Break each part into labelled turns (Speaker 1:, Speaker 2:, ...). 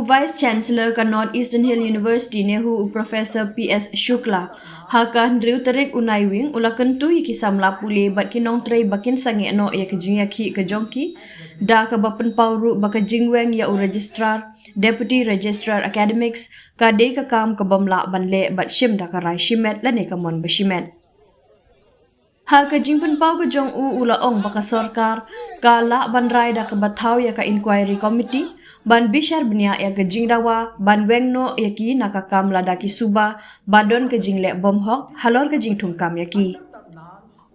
Speaker 1: Vice Chancellor ka Northeastern Hill University NEHU Professor P.S. Shukla hakan driu terik unaiwing ula kentui ki samla pule bat kinong trei bakin sange no ya ke jingaki ke jongki da ka bapen pauru baka jingweng ya registrar deputy registrar academics ka de ka kam ka bamla banle bat shim da ka rai shimet la ne ka mon bashimet ha ka jingpen pau ka jong ula ong baka sarkar ka la ban rai da ka bathau ya ka inquiry committee ban bishar bnia ya ke jingdawa ban wengno ya ki nakakam ladaki suba badon ke jingle bom hok halor ke jingthung kam ya ki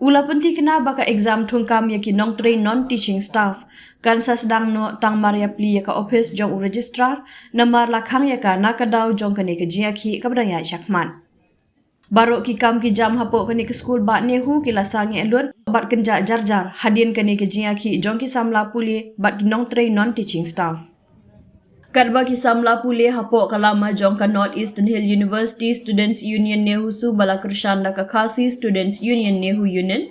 Speaker 1: ula penti kena baka exam thungkam ya ki nong train non teaching staff kan sasdang no tang maria pli ya ka office jong registrar namar lakhang ya ka nakadaw jong kane ke jinga ki kabdang ya syakman Barok ki kam ki jam hapo kani ke school ba NEHU ki lasang elun bat kenja jarjar hadin kani ke jinga ki jong ki samla puli bat ki nong train non teaching staff Kadba ki samla pule hapo kalama jong ka Northeastern Hill University Students Union NEHU su balakrushan da ka Khasi Students Union NEHU Union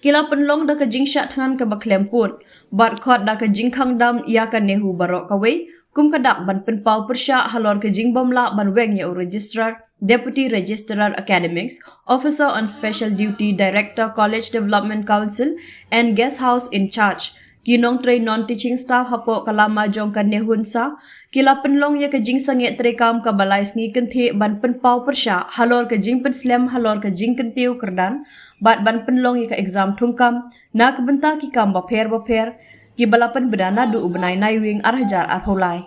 Speaker 1: kila penlong da ka jingsha thangan ka baklemput bat khot da ka jing khangdam iaka NEHU barok ka wei kum kadak ban penpau persya halor ka jing bomla ban weng ya registrar Deputy Registrar Academics Officer on Special Duty Director College Development Council and Guest House in Charge Kinong train non-teaching staff hapo kalama jong ka NEHUN sa kila penlong ya ka jing sange trekam ka balai sngi kenthi ban penpau persya halor ka jing penslam halor ka jing kentiu kerdan bat ban penlong ya ka exam thungkam na kebenta ki kam baper ki balapan bedana du ubnai naiwing arhajar arholai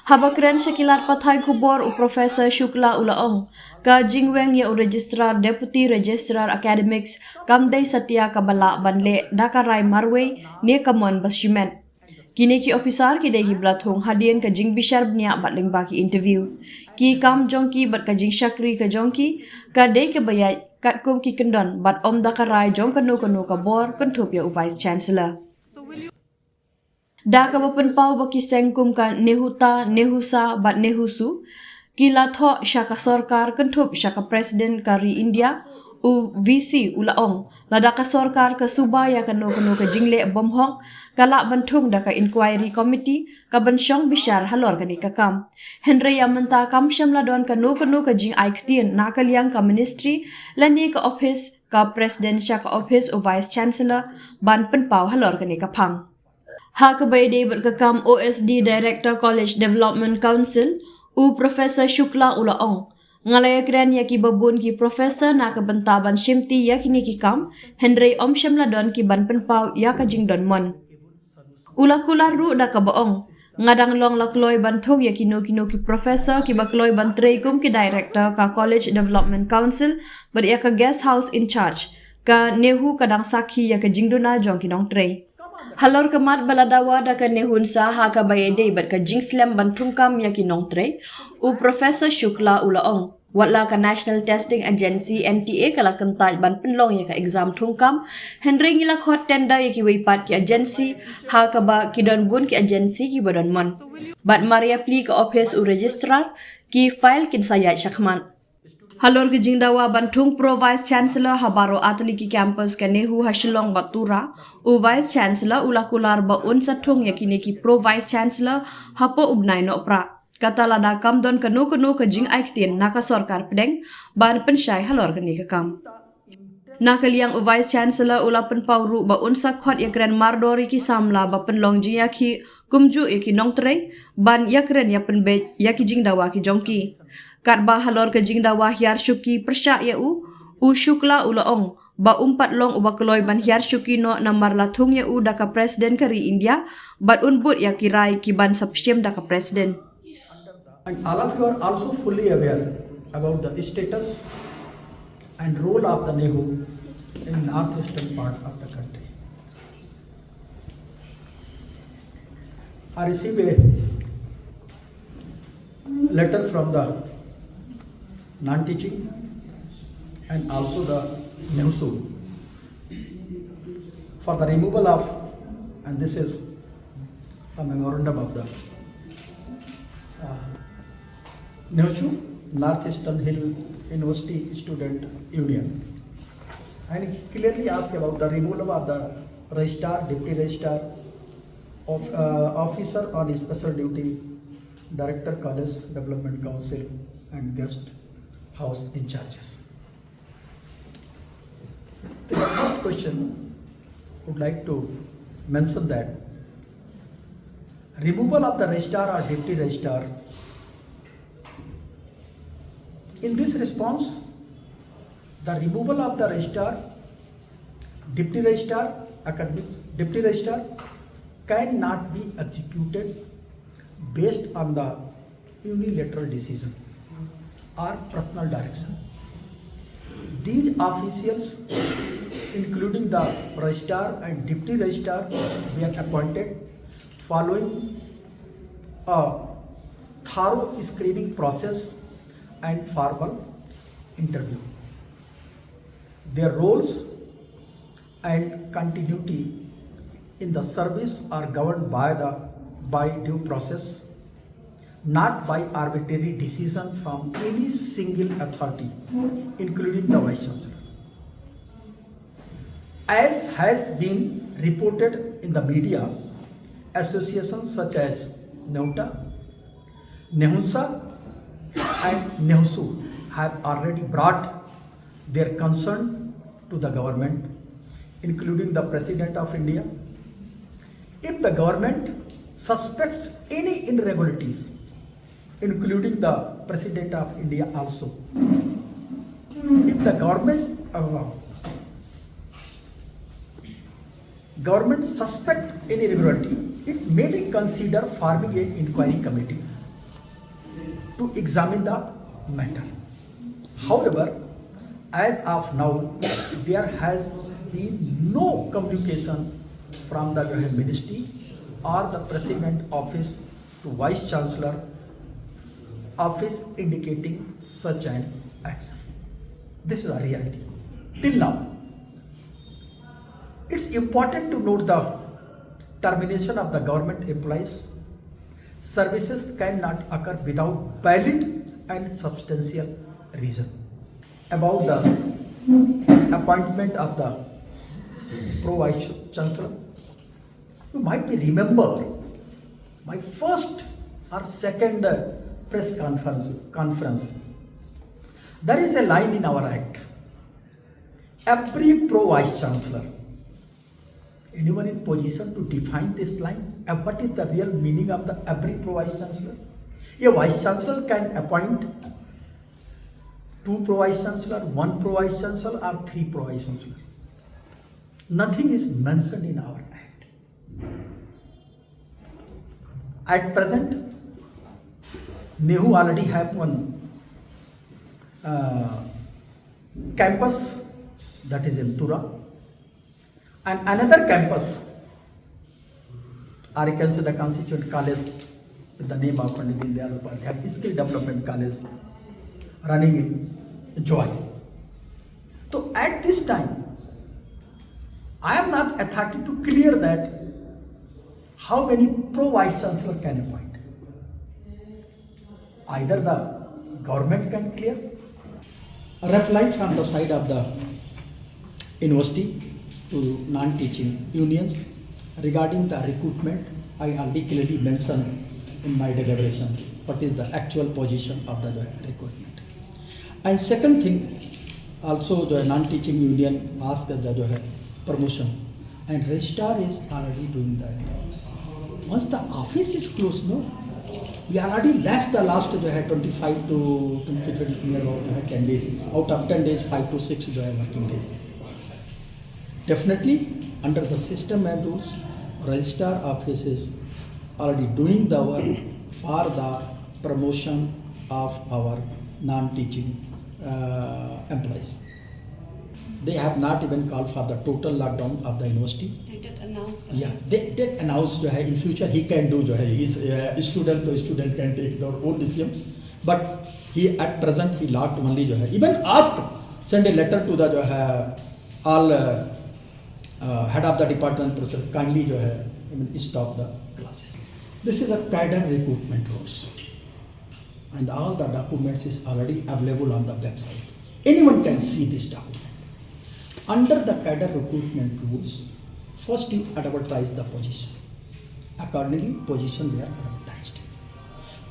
Speaker 1: Habakren Shakilat Pathai Kubor u Professor Shukla Ulaong ka jingweng ya registrar Deputy Registrar Academics Kamdai Satya Kabala Banle Dakarai Marwe ne kamon bashimen Kini ki officer ki dehi blathong hadien ka jing bishar bnia batling baki interview ki kam jongki bat ka jing shakri ka jongki ka de ke bayai kat kum ki kendon bat om dakarai jong kanu ka bor kentup ya Vice Chancellor Da ka bapen pau baki sengkum ka nehuta nehusa bat nehusu kila tho syaka sarkar kentup syaka presiden kari India u VC ulaong lada ka sarkar ka subaya kanu ka jingle bomhong kala bantung da ka inquiry committee ka bansyong bishar halor ka nikakam Henry Yamanta kam shamla don kanu ka jing aiktien nakaliang ka ministry lani ka office ka presiden syaka office u vice chancellor ban penpau halor ka nikapang Hakabay day berkakam OSD Director College Development Council u Professor Shukla Ulaong. Ngalaya kren yaki babun ki Professor na kabentaban shimti yakini ki kam Henry Om Shamladon ki ban penpau yaka jingdon mon. Ulakular ru da kabaong. Ngadang long lakloy bantung yakino ki Professor ki bakloy bantreikum ki Director ka College Development Council beriaka guest house in charge ka NEHU kadang sakhi yaka jingdona jong kinong trei. Halor kemat baladawa da ka NEHUN sa ha ka bayede ber ka jingslam bantungkam ya kinong tre u Professor Shukla Ulaong watla ka National Testing Agency NTA kala kental ban penlong ya ka exam thungkam Henry ngila khot tenda ya ki weipat ki agency ha ka ba ki don bun ki agency ki bodon mon bat maria pli ka office u registrar ki file kin saya syakman Halor ke jingdawa bantung pro vice chancellor habaro atli ki campus ka NEHU Hashilong Batura u vice chancellor ulakular ba un sathung yakini ki pro vice chancellor hapo ubnai no pra kata lada kam don kanu ka jing aiktien naka sarkar pedeng ban pensyai halor ke ni kam nakaliang u vice chancellor ula penpauru ba un sakhot ya kren mardori ki samla ba penlong jia ki kumju ki nong tre ban ya kren ya penbe ya ki jingdawa ki jongki Kadba halor ke jingdawa hiar syuki persya ya u Shukla Ulaong ba umpat long uba keloy ban hiar syuki no namar latung ya u daka presiden kari India bat unbut ya kirai ki ban sapsyem daka presiden
Speaker 2: And all of you are also fully aware about the status and role of the NEHU in northeastern part of the country. I received a letter from the non-teaching and also the NEHU for the removal of, and this is a memorandum of the NEHU, Northeastern Hill University Student Union, and he clearly asked about the removal of the registrar, deputy registrar, of officer on special duty, Director College Development Council and Guest House in charges. The first question would like to mention that removal of the registrar or deputy registrar. In this response, the removal of the registrar, deputy registrar, academic deputy registrar cannot be executed based on the unilateral decision or personal direction. These officials, including the registrar and deputy registrar, were appointed following a thorough screening process and formal interview. Their roles and continuity in the service are governed by due process, not by arbitrary decision from any single authority, including the Vice Chancellor. As has been reported in the media, associations such as NEHU, and NEHU have already brought their concern to the government, including the President of India. If the government suspects any irregularities, including the President of India also, if the government suspect any irregularity, it may be considered forming an inquiry committee to examine the matter. However, as of now, there has been no communication from the Ministry or the President Office to Vice Chancellor Office indicating such an action. This is a reality. Till now, it's important to note the termination of the government employees. Services cannot occur without valid and substantial reason. About the appointment of the Pro-Vice Chancellor, you might be remember my first or second press conference. There is a line in our act. Every Pro-Vice Chancellor. Anyone in position to define this line? And what is the real meaning of the every Pro-Vice Chancellor? A Vice Chancellor can appoint 2 Pro-Vice Chancellor, 1 Pro-Vice Chancellor, or 3 Pro-Vice Chancellor. Nothing is mentioned in our act. At present, NEHU already have one campus, that is in Tura, and another campus, or you can say the constituent college with the name of Pandit Dindayal Upadhyay, Skill Development College, running in Joy. So at this time, I am not authority to clear that how many Pro-Vice Chancellor can appoint. Either the government can clear. A reply from the side of the university to non-teaching unions regarding the recruitment. I already clearly mentioned in my deliberation what is the actual position of the recruitment. And second thing, also the non-teaching union asked the promotion, and registrar is already doing that. Once the office is closed, no, we already left the last 25 to 10 days. Out of 10 days, 5 to 6 working days. Definitely, under the system and rules, registrar office is already doing the work for the promotion of our non-teaching employees. They have not even called for the total lockdown of the university.
Speaker 3: They did announce.
Speaker 2: Yeah, they did announce in future he can do his student to student can take their own decision. But he at present he locked only even asked, send a letter to the all head of the department professor, kindly stop the classes. This is a cadre recruitment rules, and all the documents is already available on the website. Anyone can see this document. Under the cadre recruitment rules, first you advertise the position. Accordingly, position they are advertised.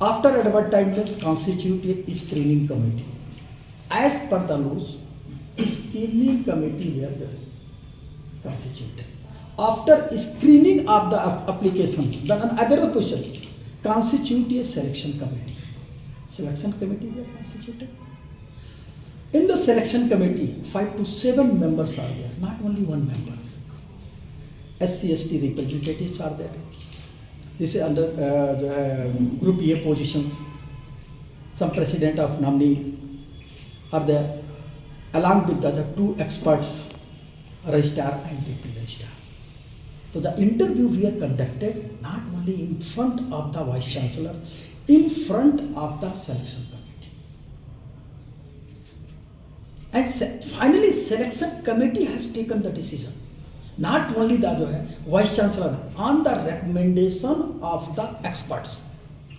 Speaker 2: After advertisement, constitute a screening committee. As per the laws, screening committee were constituted. After screening of the application, the another question, constitute a selection committee. Selection committee were constituted. In the selection committee, 5 to 7 members are there, not only one members. SC/ST representatives are there. This is under group A positions. Some president of nominee are there, along with the other 2 experts, registrar and deputy registrar. So the interview we are conducted not only in front of the vice chancellor, in front of the selection committee. And finally, selection committee has taken the decision. Not only the vice chancellor, on the recommendation of the experts.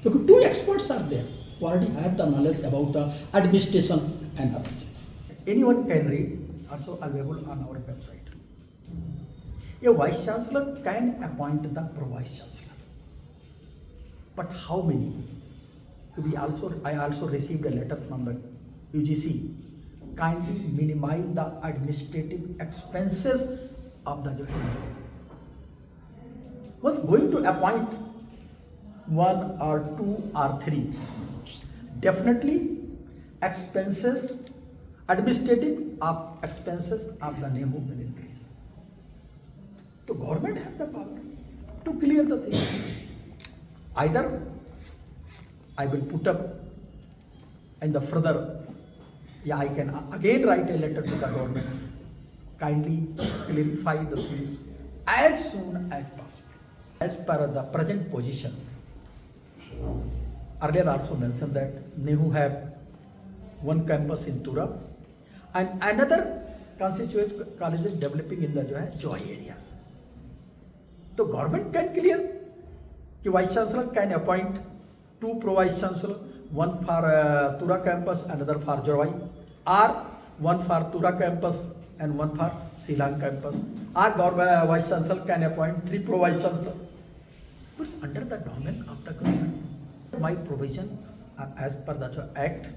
Speaker 2: Because 2 experts are there who already have the knowledge about the administration and other things. Anyone can read, also available on our website. A vice chancellor can appoint the pro-vice chancellor. But how many? I also received a letter from the UGC. Kindly minimize the administrative expenses of the NEHU. Was going to appoint 1 or 2 or 3. Definitely expenses, administrative expenses of the NEHU will increase. The government have the power to clear the thing. Either I will put up in the further, I can again write a letter to the government. Kindly clarify the things as soon as possible. As per the present position, earlier also mentioned that NEHU have 1 campus in Tura and another constituent college is developing in the joy areas. The government can clear. The vice chancellor can appoint 2 pro-vice chancellor, 1 for Tura campus, another for Joy, or 1 for Tura campus and 1 for Syllad campus. Or vice chancellor can appoint 3 pro-vice chancellor. But it's under the domain of the government. My provision as per the act,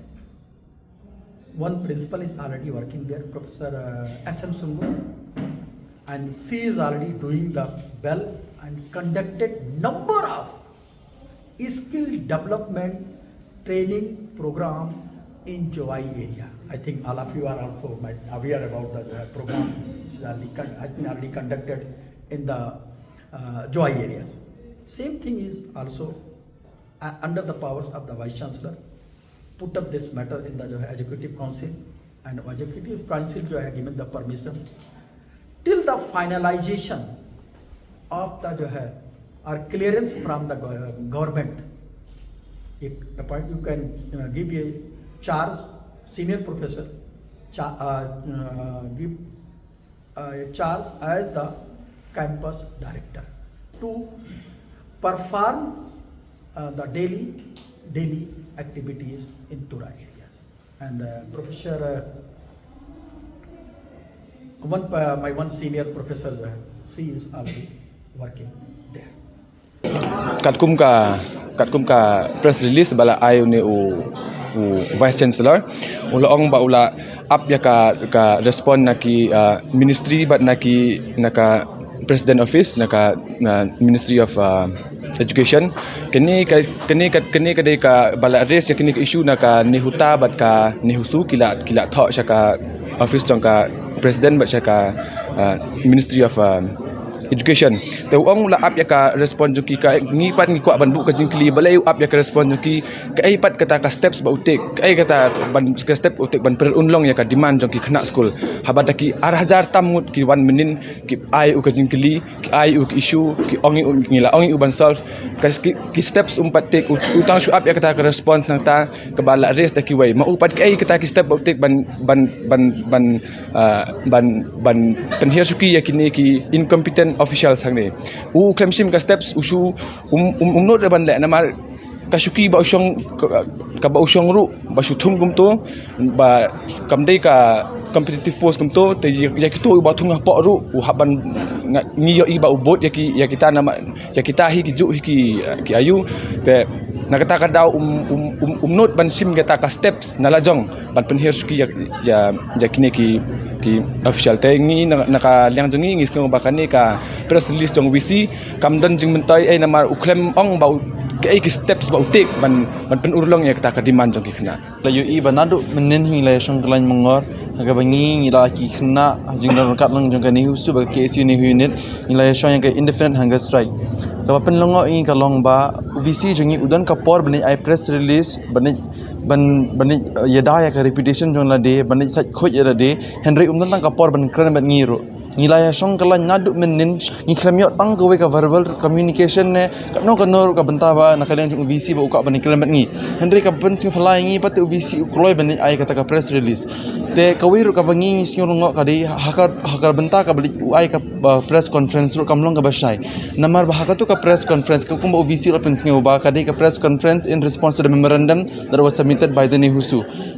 Speaker 2: 1 principal is already working there, Professor S.M. Sungu, and she is already doing the well and conducted number of skill development training program in Joy area. I think all of you are also aware about the program which has been already conducted in the Joy areas. Same thing is also under the powers of the Vice Chancellor, put up this matter in the Executive Council, and Executive Council has given the permission till the finalization of the or clearance from the government. If a point you can give a charge, senior professor, give a charge as the campus director to perform the daily activities in Tura areas. And Professor, my one senior professor, she is already working there.
Speaker 3: Katkum ka press release bala ayo ni u vice chancellor ulaong ba ula up ya ka respond na ki ministry but na ka president office na ministry of education kini kadai ka bala address ya kini issue na ka nehuta bat ka nehusu kila tho siya ka office tong ka president bat siya ka ministry of education. Te uang la ap ya ka respond juki ka ngipat ngikwa ban bu ka jingkli balai ap ya ka respond juki ka ai pat kata ka steps ba utik ai kata ban ka step utik ban per unlong ya ka demand jong ki khana school habada ki arhajar tamut ki 1 minin ki ai u ka jingkli ki ai u ki issue ki ongi u ngila ongi u ban solve ki steps umpat tek utang shu ap ya kata ka response nang ta ka bala rest ki wai ma upat ki ai kata ki step ba utik ban penhir suki ya kini ki incompetent officials hang ni u klemsim ka steps usu not ban le namar kasuki ba usong ka ba usong ru ba suthum gum to ba kamdei ka competitive post gum to te ya kitu ba thung po ru u haban ngiyo i ba ubot ya kita nama ya kita hi ki ju hi ki ayu te nakata ka daw umnot ban sim kata ka steps nalajong ban penhir suki ya kini ki official te ngi naka liang jongi ngis ngong bakani ka press release jong visi kamdan jing mentai namar uklem ong bau ke steps bau tik ban pen urlong ya kata ka demand jong ki khna
Speaker 4: la UI banadu menen hing la shong klain mongor haga bangi ngila ki khna jing dan kat lang jong ka NEHU su ba KSU NEHU unit ngila shong yang ka indefinite hunger strike ka pen longo ingi ka long ba visi jongi udan ka por bani I press release bani yada ya ka reputation jong la de bani sat khoj ya de Henry tang ka por ban kran ban ngiro ngilaya song kala nyadu menin ngiklamyo tang kowe ka verbal communication ne no ka bentaba nakalian jung VC ba uka ban klan ngi Henry ka pen sing phalai ngi pati VC ukloi ban ai kata ka press release te kawi ru ka bangi ngi sing ngo ka di hakar benta ka bali ai ka press conference ru kamlong ka basai namar ba hakatu ka press conference ka kumba VC ru pen sing ba ka di ka press conference in response to the memorandum that was submitted by the NEHU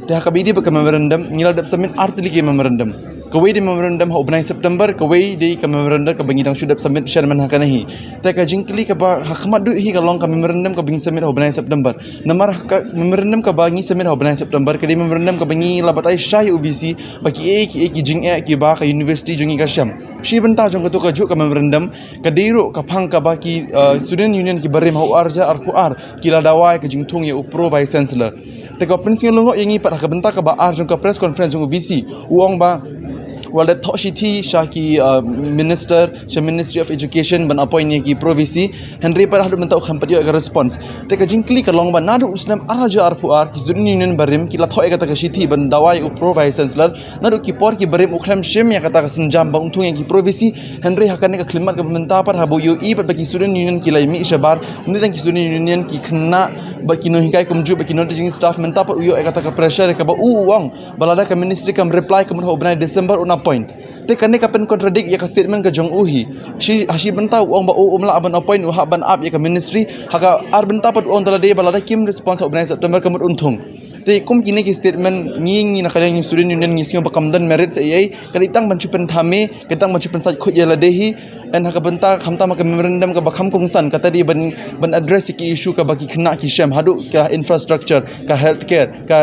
Speaker 4: te hakabidi ba ka memorandum ngila dap submit artili ke memorandum kawai di memorandum ha ubnai September kawai di ka memorandum ka bangi dang sudah submit chairman hakanahi ta ka jingkli ka ba hakmat du hi ka long ka memorandum ka bangi submit ha ubnai September namar ka memorandum ka bangi submit ha ubnai September ka di memorandum ka bangi labatai syai UBC baki ki jing ki ba ka university jungi ka syam shi benta jong ka tu ka ju ka memorandum ka deiro ka phang ka ba ki student union ki barim ha arja ar kila dawai ka jingthung ya upro vice chancellor ta ka prinsip longo yangi pat ka benta ka ba ar jong ka press conference jong VC uang ba wala thoshiti shaki minister cha ministry of education ban appoint ni ki provinsi Henry par hadu mentau khampat yo response te ka jingkli ka long ban nadu usnam araja arpuar ki student union barim ki la thoi ka ta ka shithi ban dawai u province chancellor nadu ki por ki barim ukhlam shem ya kata ka sinjam ba untung yang ki provinsi Henry hakan ka khlimat ka menta par habu yo i ba ki student union ki lai mi shabar undi tang ki student union ki khna ba ki no hikai kumju ba ki no teaching staff menta par yo kata ka pressure ka ba uang balada ka ministry kam reply kam ho bnai December una point te kane ka pen contradict ya ka statement ka jong uhi shi benta uang ba umla ban appoint ha ban up ya ka ministry haka ar benta pat uang dala de balada kim response of September kamut untung te kum kini ki statement ngi na kala student union ngi sing ba kamdan merit ai kalitang ban chupen thame kitang ban chupen sat khoj ya la dehi and haka benta khamta ma ka memorandum ka ba kham kongsan kata di ban address ki issue ka baki khna ki sham hadu ka infrastructure ka healthcare ka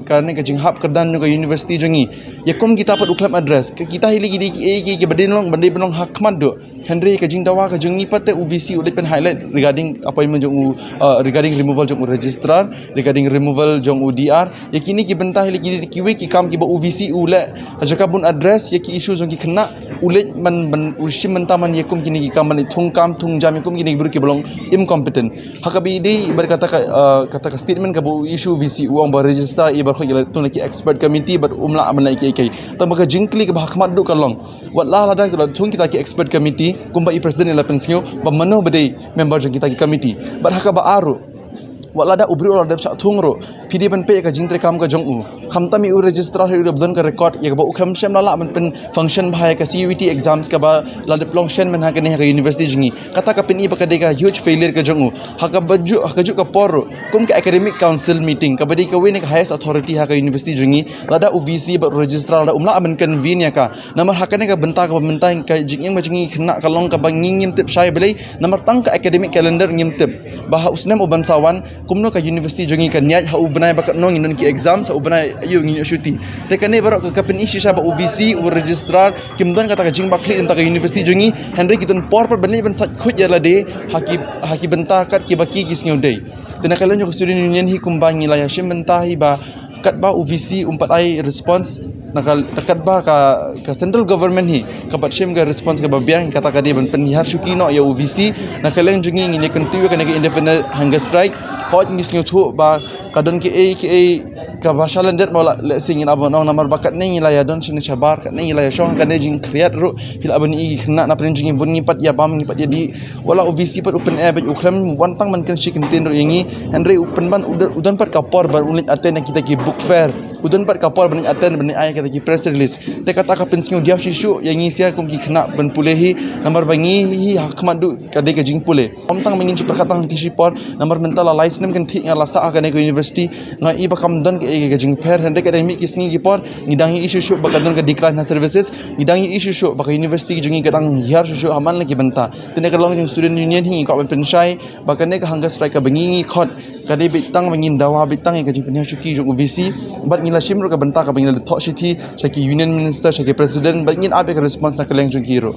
Speaker 4: karena ka jinghap kerdan juga university jongi ya kom kita pat uklam address kita hili gidi ki badin long bandai benong hakmat do Henry ka jing dawa ka jongi pat UVC ulip pen highlight regarding appointment jong regarding removal jong registrar regarding removal jong DR ya kini ki bentah hili gidi kiwe ki kam ki ba UVC ule jaka bun address ya ki issue jong ki kena ulit man ushim mentaman ya kom kini ki kam man thung jam kom kini buru ki belong incompetent hakabi di berkata kata statement ka bu issue VC uang ba registrar khoi tu lagi expert committee but umla aman lagi kai tamaga jingkli ke bahakmat du kalong wala lada thung kita ki expert committee kumba i president la pensio ba mano bade member jing kita ki committee but haka ba aru wala da ubri wala da cha thungro pd ban pe ka jingtre kam ka jongu khamtami u registrar hu don ka record ya ba ukham shem la man pen function bhai ka CUET exams ka ba la diplong shen man ha ka ne ka university jingi kata ka pen i ba ka de ka huge failure ka jongu haka baju ka por kum ka academic council meeting ka badi ka win ka highest authority ha ka university jingi la da UVC ba registrar la umla aman convene ya ka namar ha ka ne ka benta ka benta ka jinging ma jingi khna ka long ka ba ngim tip shai belai namar tang ka academic calendar ngim tip ba usnam uban sawan kumno ka university jongi ka niat ha ubnai ba nong inon ki exam sa ubnai ayu ngi shuti te kane barok ka kapin isi sa ba UVC u registrar kimdon kata ka jing bakli enta ka university jongi Henry kiton por bani ban sat khoj ya la de haki benta kat ki baki ki sngeu dei tena kalen jo student union hi kumbangi la ya shim benta hi ba kat ba UVC umpat ai response nakal kat ba ka central government hi kapat shim ga response ga babiang kata ka di ban penihar syuki no ya UVC nakaleng jungi ngi ne kentu ka ne indefinite hunger strike hot ngis ngi thu ba kadon ki ka basalan det mola le singin abon nong namar bakat ne ngi la ya don sini sabar kat ne ngi la ya shong ka ne jing create ru hil abon i khna na pen jingi bun ngi pat ya bam ngi pat ya di wala UVC pat open air ba uklam wan pang man kan shikin tin ru yangi Henry open ban udan pat ka por ban ulit aten kita ki book fair udan pat ka por ban aten ban ai kita ki press release te kata ka pen singin dia shishu yangi sia kum ki khna ban pulehi namar bangi hi hakmat du ka de ka jing pule omtang mengin perkataan ki sipor namar mental license kan thi ngala sa ka ne ko university nga i ba kam don ke jing per hendek academic kisngi gipor ngidangi isu syuk bakadon ke decline na services ngidangi isu syuk baka university jungi kadang hiar syuk haman lagi benta tene kalong jing student union hi ko penshai bakane ka hunger strike ka bengingi khot kade bitang bengin dawa bitang ke jing penya syuki jung VC bat ngila shimro ka benta ka bengila thok shithi shaki union minister shaki president bat ngin abe ka response na kaleng jung hero